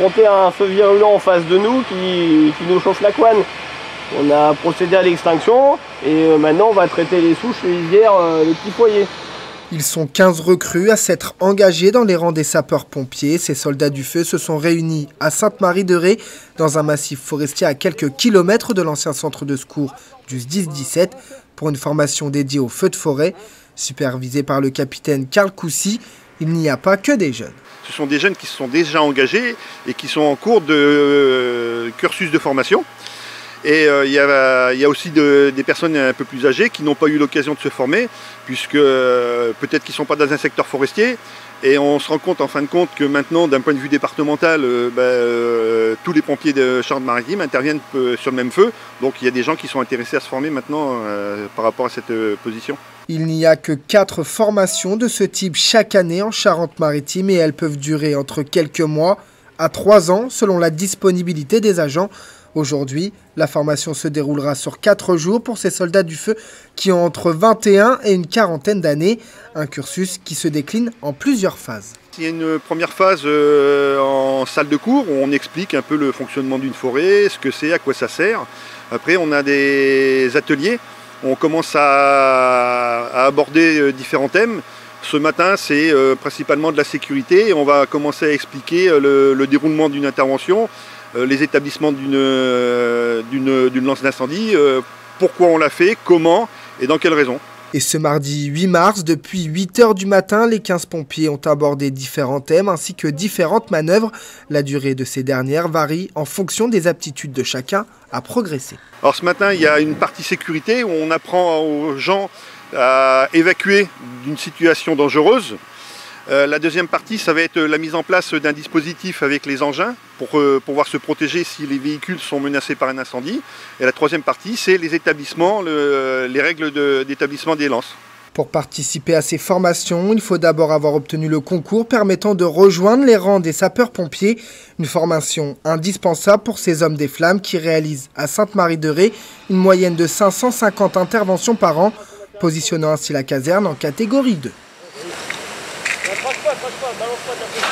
confrontés à un feu virulent en face de nous qui nous chauffe la couenne. On a procédé à l'extinction et maintenant on va traiter les souches, les lisières, les petits foyers. Ils sont 15 recrues à s'être engagés dans les rangs des sapeurs-pompiers. Ces soldats du feu se sont réunis à Sainte-Marie-de-Ré, dans un massif forestier à quelques kilomètres de l'ancien centre de secours du SDIS-17, pour une formation dédiée aux feux de forêt. Supervisée par le capitaine Karl Coucy, il n'y a pas que des jeunes. Ce sont des jeunes qui se sont déjà engagés et qui sont en cours de cursus de formation. Et il y a aussi des personnes un peu plus âgées qui n'ont pas eu l'occasion de se former, puisque peut-être qu'ils ne sont pas dans un secteur forestier. Et on se rend compte en fin de compte que maintenant, d'un point de vue départemental, tous les pompiers de Charente-Maritime interviennent sur le même feu. Donc il y a des gens qui sont intéressés à se former maintenant par rapport à cette position. Il n'y a que 4 formations de ce type chaque année en Charente-Maritime et elles peuvent durer entre quelques mois à 3 ans selon la disponibilité des agents. Aujourd'hui, la formation se déroulera sur 4 jours pour ces soldats du feu qui ont entre 21 et une quarantaine d'années. Un cursus qui se décline en plusieurs phases. Il y a une première phase en salle de cours où on explique un peu le fonctionnement d'une forêt, ce que c'est, à quoi ça sert. Après, on a des ateliers où on commence à aborder différents thèmes. Ce matin, c'est principalement de la sécurité. On va commencer à expliquer le déroulement d'une intervention, les établissements d'une lance d'incendie, pourquoi on l'a fait, comment et dans quelles raisons. Et ce mardi 8 mars, depuis 8 h du matin, les 15 pompiers ont abordé différents thèmes ainsi que différentes manœuvres. La durée de ces dernières varie en fonction des aptitudes de chacun à progresser. Alors ce matin, il y a une partie sécurité où on apprend aux gens à évacuer d'une situation dangereuse. La deuxième partie, ça va être la mise en place d'un dispositif avec les engins pour pouvoir se protéger si les véhicules sont menacés par un incendie. Et la troisième partie, c'est les établissements, les règles d'établissement des lances. Pour participer à ces formations, il faut d'abord avoir obtenu le concours permettant de rejoindre les rangs des sapeurs-pompiers. Une formation indispensable pour ces hommes des flammes qui réalisent à Sainte-Marie-de-Ré une moyenne de 550 interventions par an, positionnant ainsi la caserne en catégorie 2. Crache pas, balance pas de la